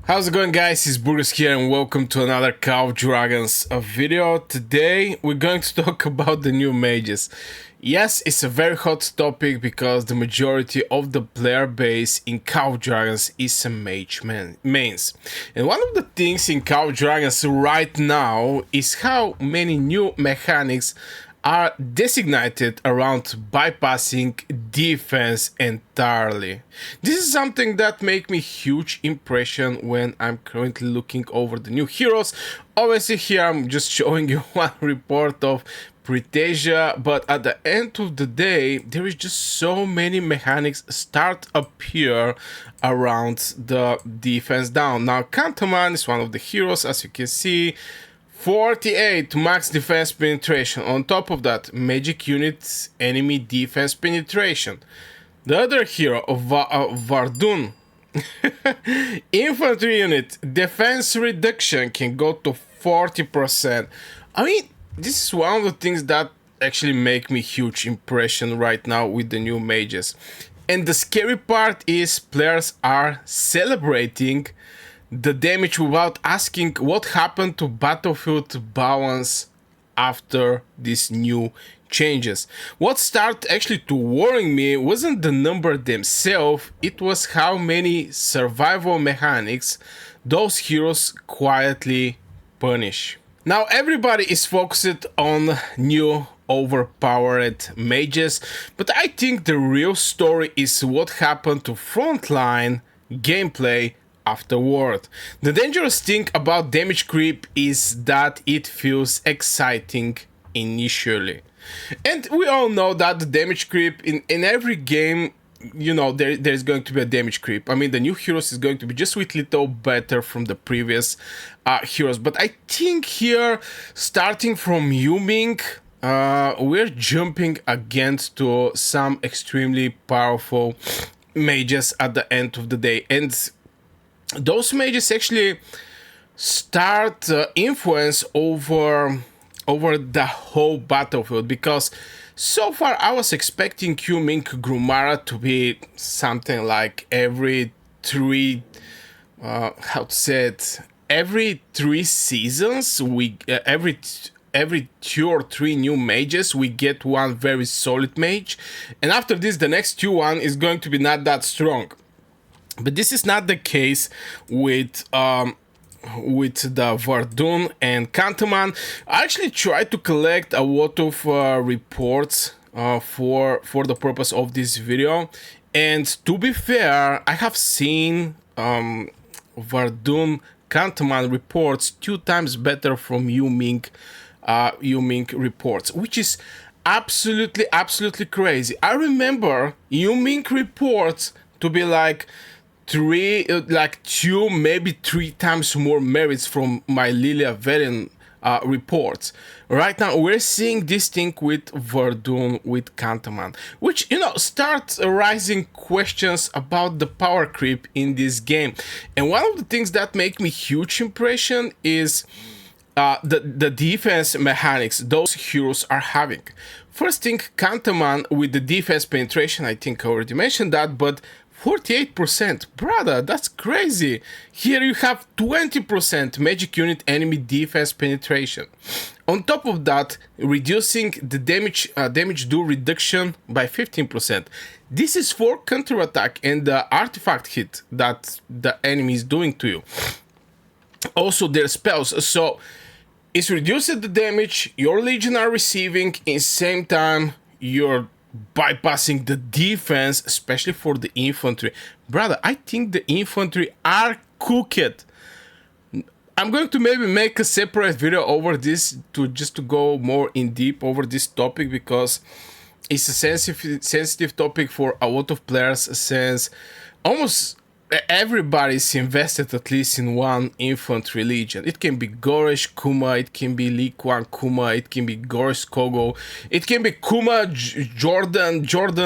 How's it going, guys? It's Burgas here and welcome to another Call of Dragons video. Today we're going to talk about the new mages. Yes, it's a very hot topic because the majority of the player base in Call of Dragons is a mage mains. And one of the things in Call of Dragons right now is how many new mechanics are designated around bypassing defense entirely. This is something that makes me huge impression when I'm currently looking over the new heroes. Obviously here I'm just showing you one report of Pretasia, but at the end of the day there is just so many mechanics start appear around the defense down. Now Counterplay is one of the heroes, as you can see. 48 max defense penetration. On top of that, magic units enemy defense penetration. The other hero of Vardun infantry unit defense reduction can go to 40%. I mean, this is one of the things that actually make me huge impression right now with the new mages. And the scary part is players are celebrating the damage without asking what happened to battlefield balance after these new changes. What started actually to worrying me wasn't the number themselves, it was how many survival mechanics those heroes quietly punish. Now everybody is focused on new overpowered mages, but I think the real story is what happened to frontline gameplay afterward. The dangerous thing about damage creep is that it feels exciting initially. And we all know that the damage creep in every game, you know, there's going to be a damage creep. I mean, the new heroes is going to be just with little better from the previous heroes. But I think here, starting from Yuming, we're jumping against to some extremely powerful mages at the end of the day. And those mages actually start influence over the whole battlefield, because so far I was expecting Q-Mink Grumara to be something like every three every 3 seasons we every 2 or 3 new mages we get one very solid mage, and after this the next 2 is going to be not that strong. But this is not the case with the Vardun and Kantaman. I actually tried to collect a lot of reports for the purpose of this video, and to be fair, I have seen Vardun Kantaman reports 2 times better from Yuming reports, which is absolutely crazy. I remember Yuming reports to be like 2, maybe 3 times more merits from my Lilia Velen reports. Right now we're seeing this thing with Vardun, with Kantaman, which, you know, starts arising questions about the power creep in this game. And one of the things that make me huge impression is the defense mechanics those heroes are having. First thing, Kantaman with the defense penetration, I think I already mentioned that, but 48%, brother, that's crazy. Here you have 20% magic unit enemy defense penetration. On top of that, reducing the damage do reduction by 15%. This is for counterattack and the artifact hit that the enemy is doing to you. Also their spells, so it's reducing the damage your legion are receiving, in same time you're bypassing the defense, especially for the infantry. Brother, I think the infantry are cooked. I'm going to maybe make a separate video over this to go more in deep over this topic, because it's a sensitive topic for a lot of players, since almost everybody's invested at least in one infantry legion. It can be Goresh Kuma, it can be Li Kuan Kuma, it can be Goresh Kogo, it can be Kuma Jordan,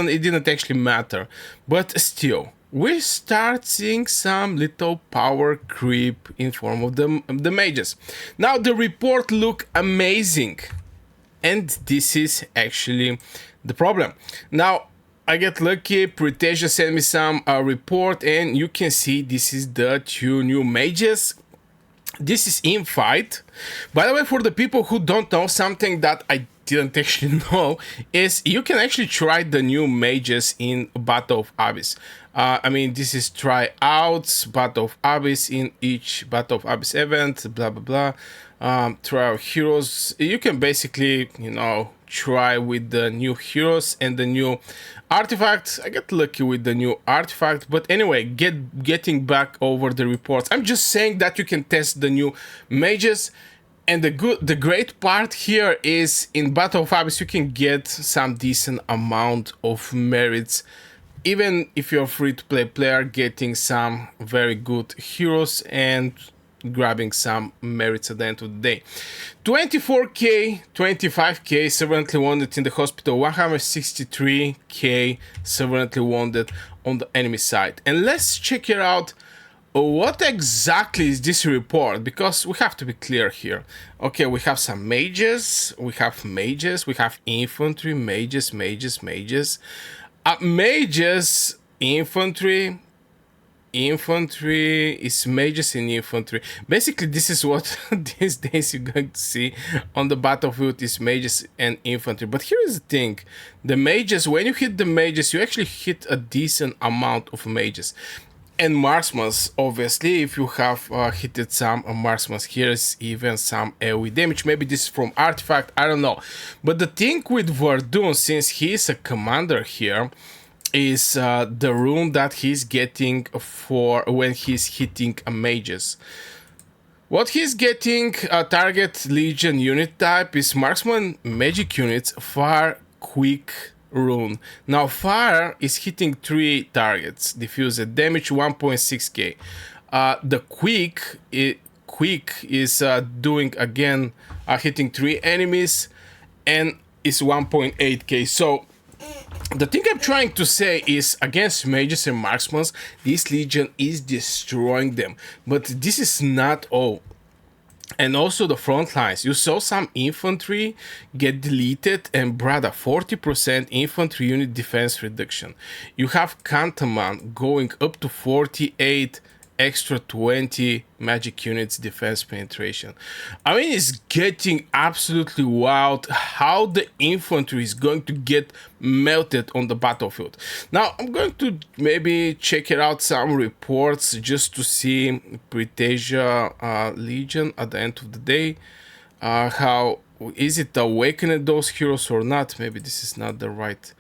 it didn't actually matter. But still, we start seeing some little power creep in form of the mages. Now the report look amazing, and this is actually the problem. Now I get lucky. Priteja sent me some report, and you can see this is the 2 new mages. This is in fight. By the way, for the people who don't know, something that I didn't actually know is you can actually try the new mages in Battle of Abyss. I mean, this is tryouts, Battle of Abyss in each Battle of Abyss event, blah blah blah. Try out heroes. You can basically, you know, try with the new heroes and the new artifacts. I got lucky with the new artifact, but anyway, getting back over the reports, I'm just saying that you can test the new mages. And the great part here is in Battle of Abyss you can get some decent amount of merits, even if you're a free-to-play player, getting some very good heroes and grabbing some merits at the end of the day. 24k, 25k severely wounded in the hospital, 163k severely wounded on the enemy side. And let's check it out. What exactly is this report? Because we have to be clear here. Okay, we have some mages, we have infantry, mages, mages, infantry is mages in infantry. Basically, this is what these days you're going to see on the battlefield is mages and infantry. But here is the thing, the mages, when you hit the mages, you actually hit a decent amount of mages. And marksmen, obviously, if you have hit some marksmen, here's even some AoE damage. Maybe this is from artifact, I don't know. But the thing with Verdun, since he is a commander here, is the rune that he's getting for when he's hitting mages. What he's getting, target legion unit type is marksman magic units, fire, quick, rune. Now fire is hitting 3 targets, diffuse damage 1.6k. The quick is doing again hitting 3 enemies and is 1.8k. So the thing I'm trying to say is against mages and marksmen, this legion is destroying them. But this is not all. And also the front lines. You saw some infantry get deleted and brought a 40% infantry unit defense reduction. You have Cantaman going up to 48, extra 20 magic units defense penetration. I mean, it's getting absolutely wild how the infantry is going to get melted on the battlefield. Now, I'm going to maybe check it out some reports just to see Priteja Legion at the end of the day. How is it awakening those heroes or not? Maybe this is not the right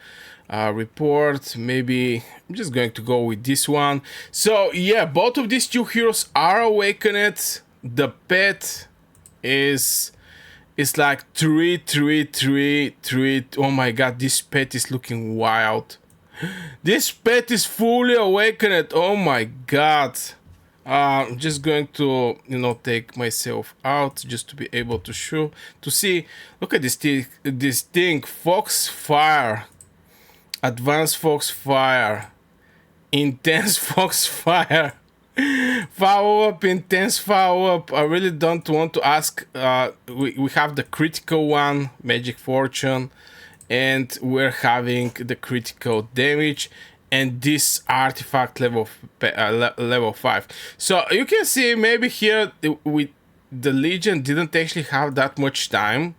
report. Maybe I'm just going to go with this one. So yeah, both of these 2 heroes are awakened. The pet is like 3. Oh my god, this pet is looking wild. This pet is fully awakened. Oh my god. I'm just going to, you know, take myself out just to be able to show, to see. Look at this thing, Foxfire. Advanced Foxfire, Intense Foxfire, Follow Up, Intense Follow Up. I really don't want to ask. We have the critical one, Magic Fortune, and we're having the critical damage, and this artifact level 5. So you can see maybe here with the Legion didn't actually have that much time.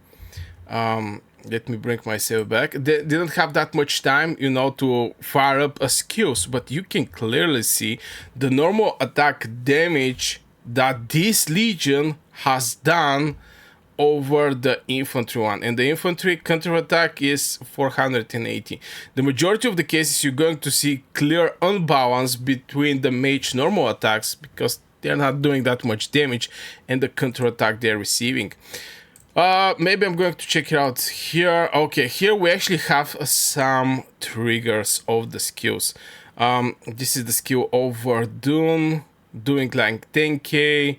Let me bring myself back. They didn't have that much time, you know, to fire up a skills, but you can clearly see the normal attack damage that this Legion has done over the infantry one. And the infantry counterattack is 480. The majority of the cases you're going to see clear unbalance between the mage normal attacks because they're not doing that much damage and the counterattack they're receiving. Maybe I'm going to check it out here. Okay, here we actually have some triggers of the skills. This is the skill over Dune, doing like 10k.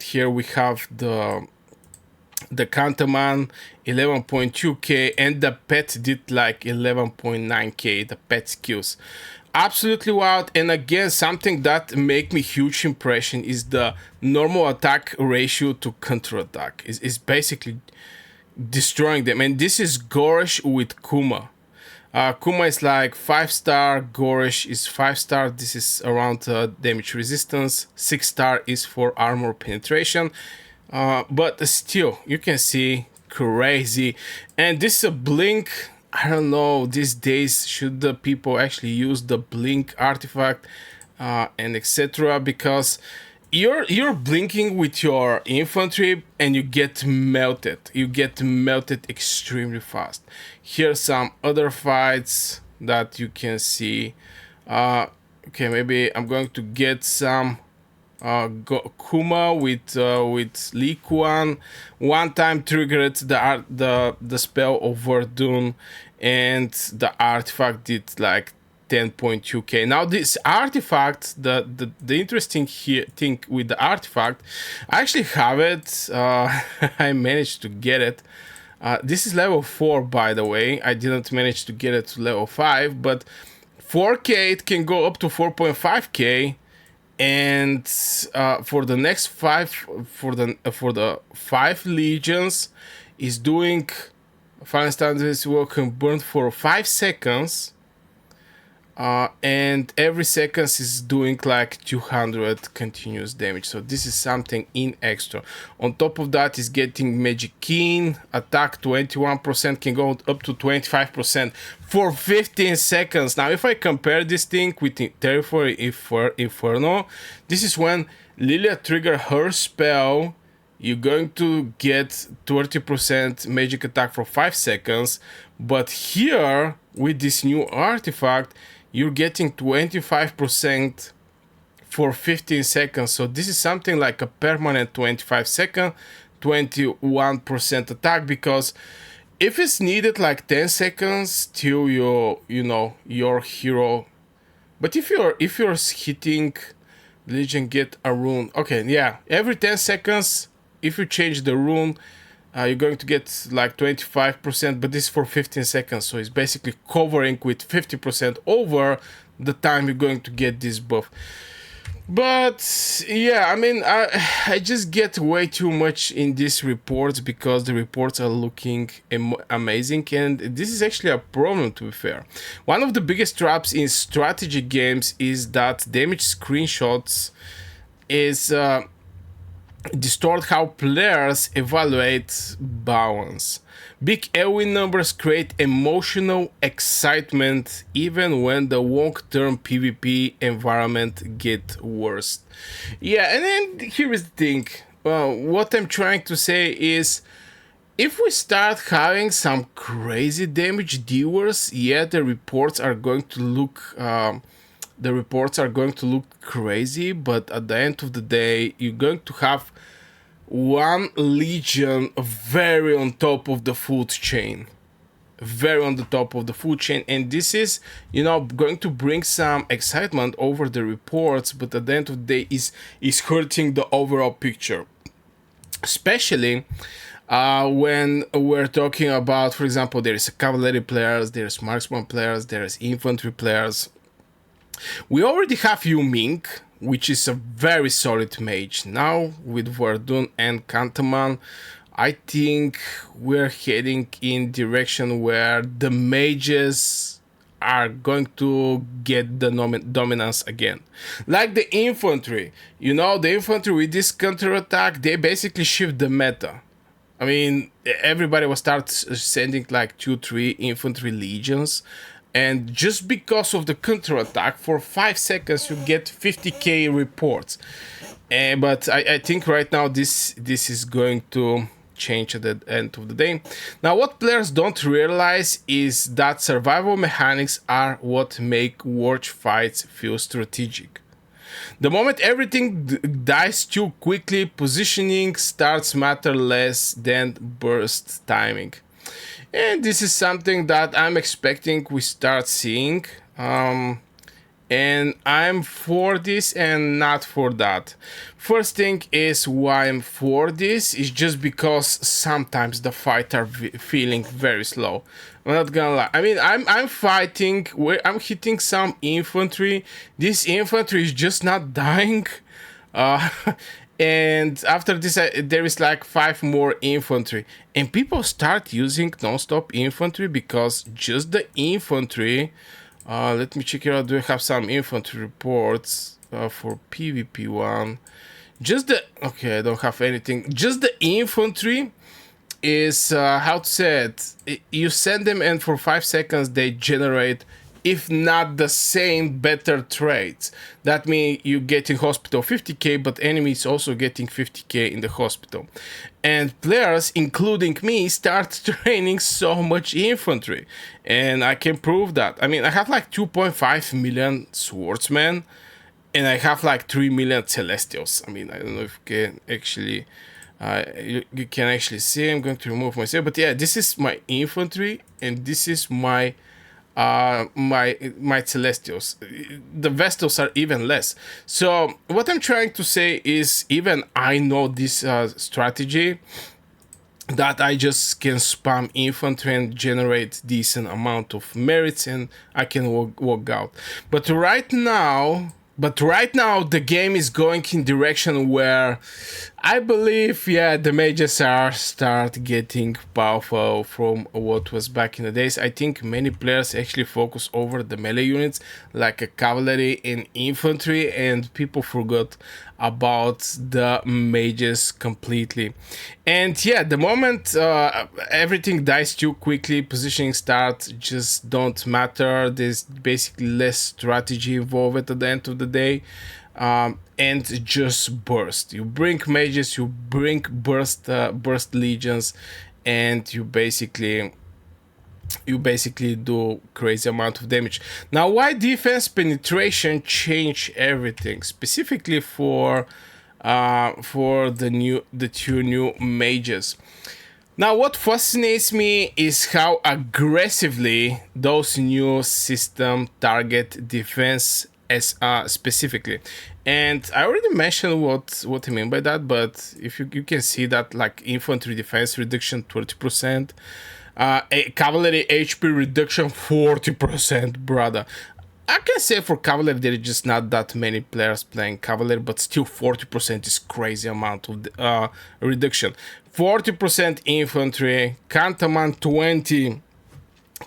Here we have the Cantaman 11.2k, and the pet did like 11.9k, the pet skills. Absolutely wild. And again, something that make me huge impression is the normal attack ratio to counterattack is basically destroying them. And this is Gorish with Kuma. Kuma is like 5-star, Gorish is 5-star. This is around damage resistance. 6-star is for armor penetration. But still, you can see crazy. And this is a blink. I don't know, these days should the people actually use the blink artifact and etc. Because you're blinking with your infantry and you get melted. You get melted extremely fast. Here's some other fights that you can see. Okay, maybe I'm going to get some Kuma with Li Kuan. One time triggered the spell of Verdun, and the artifact did like 10.2k. Now this artifact, the interesting thing with the artifact, I actually have it. I managed to get it. This is level 4, by the way. I didn't manage to get it to level 5, but 4k it can go up to 4.5k. And for the next 5, for the 5 legions, is doing final standards will burn for 5 seconds, and every seconds is doing like 200 continuous damage. So this is something in extra. On top of that is getting magic keen, attack 21%, can go up to 25% for 15 seconds. Now if I compare this thing with Territory Inferno, this is when Lilia trigger her spell, you're going to get 30% magic attack for 5 seconds. But here with this new artifact, you're getting 25% for 15 seconds. So this is something like a permanent 25-second, 21% attack, because if it's needed like 10 seconds till your hero. But if you're hitting Legion get a rune. Okay, yeah, every 10 seconds, if you change the rune, you're going to get like 25%, but this is for 15 seconds, so it's basically covering with 50% over the time you're going to get this buff. But yeah, I mean, I just get way too much in these reports because the reports are looking amazing, and this is actually a problem, to be fair. One of the biggest traps in strategy games is that damage screenshots is distort how players evaluate balance. Big AoE numbers create emotional excitement even when the long-term PvP environment gets worse. Yeah, and then here is the thing. What I'm trying to say is, if we start having some crazy damage dealers, yeah, the reports are going to look crazy, but at the end of the day, you're going to have one legion very on top of the food chain. Very on the top of the food chain, and this is, going to bring some excitement over the reports, but at the end of the day is hurting the overall picture. Especially when we're talking about, for example, there is cavalry players, there's marksman players, there's infantry players. We already have Yu Ming, which is a very solid mage. Now with Verdun and Kantaman, I think we're heading in direction where the mages are going to get the dominance again. Like the infantry. The infantry with this counterattack, they basically shift the meta. I mean, everybody will start sending like 2-3 infantry legions. And just because of the counterattack, for 5 seconds you get 50k reports. But I think right now this is going to change at the end of the day. Now, what players don't realize is that survival mechanics are what make watch fights feel strategic. The moment everything dies too quickly, positioning starts matter less than burst timing. And this is something that I'm expecting we start seeing. And I'm for this and not for that. First thing is why I'm for this is just because sometimes the fights are feeling very slow. I'm not gonna lie. I mean, I'm fighting where I'm hitting some infantry. This infantry is just not dying. uh, and after this there is like 5 more infantry, and people start using non-stop infantry because just the infantry. Let me check it out. Do I have some infantry reports for PvP one? Just the okay, I don't have anything. Just the infantry is how to say it. You send them, and for 5 seconds they generate, if not the same, better traits. That means you get in hospital 50k, but enemies also getting 50k in the hospital. And players, including me, start training so much infantry, and I can prove that. I mean, I have like 2.5 million swordsmen, and I have like 3 million celestials. I mean, I don't know if you can actually you can actually see. I'm going to remove myself, but yeah, this is my infantry, and this is my my celestials. The vestals are even less. So what I'm trying to say is, even I know this strategy, that I just can spam infantry and generate decent amount of merits, and I can walk out. But right now the game is going in direction where I believe, yeah, the mages are start getting powerful from what was back in the days. I think many players actually focus over the melee units like a cavalry and infantry, and people forgot about the mages completely. And yeah, the moment everything dies too quickly, positioning starts just don't matter. There's basically less strategy involved at the end of the day. And just burst. You bring mages, you bring burst legions, and you basically do crazy amount of damage. Now, why defense penetration change everything, specifically for the 2 new mages? Now, what fascinates me is how aggressively those new system target defense as specifically. And I already mentioned what I mean by that, but if you can see that, like, infantry defense reduction 20%, a cavalry HP reduction 40%, brother. I can say for cavalry there is just not that many players playing cavalry, but still 40% is crazy amount of reduction. 40% infantry, command 20,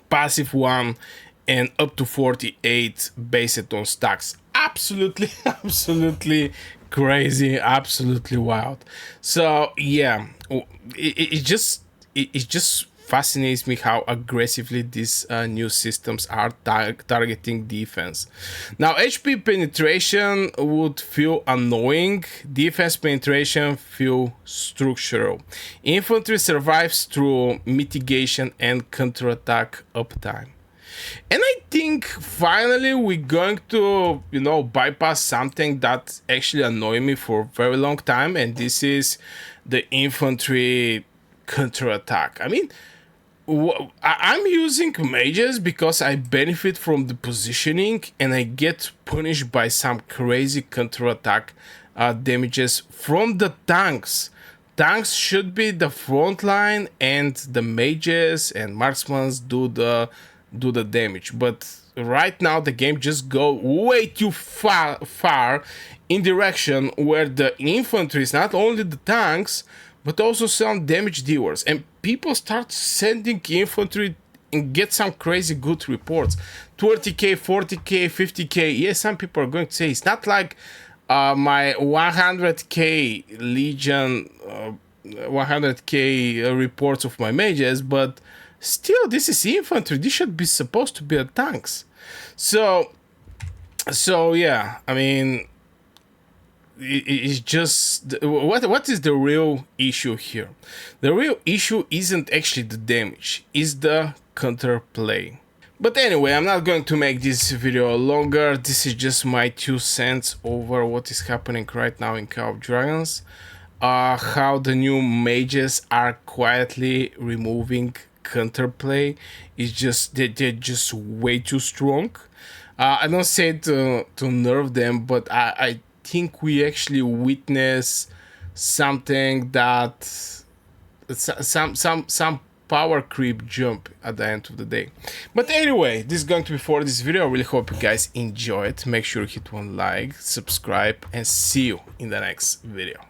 passive 1, and up to 48 based on stacks. Absolutely, absolutely crazy, absolutely wild. So yeah, it just fascinates me how aggressively these new systems are targeting defense. Now, HP penetration would feel annoying, defense penetration feel structural. Infantry survives through mitigation and counterattack uptime. And I think finally we're going to, bypass something that actually annoyed me for a very long time, and this is the infantry counterattack. I mean, I'm using mages because I benefit from the positioning, and I get punished by some crazy counterattack damages from the tanks. Tanks should be the front line, and the mages and marksmen do the damage. But right now the game just go way too far in direction where the infantry is not only the tanks but also some damage dealers, and people start sending infantry and get some crazy good reports. 30k, 40k, 50k. Yes, some people are going to say it's not like my 100k legion 100k reports of my mages, but still, this is infantry. This should be supposed to be a tanks. So yeah, I mean, it's just what is the real issue here? The real issue isn't actually the damage, it's the counterplay. But anyway, I'm not going to make this video longer. This is just my 2 cents over what is happening right now in Call of Dragons. How the new mages are quietly removing counterplay. Is just they're just way too strong. I don't say to nerf them, but I think we actually witness something that some power creep jump at the end of the day. But anyway, this is going to be for this video. I really hope you guys enjoy it. Make sure you hit one like, subscribe, and see you in the next video.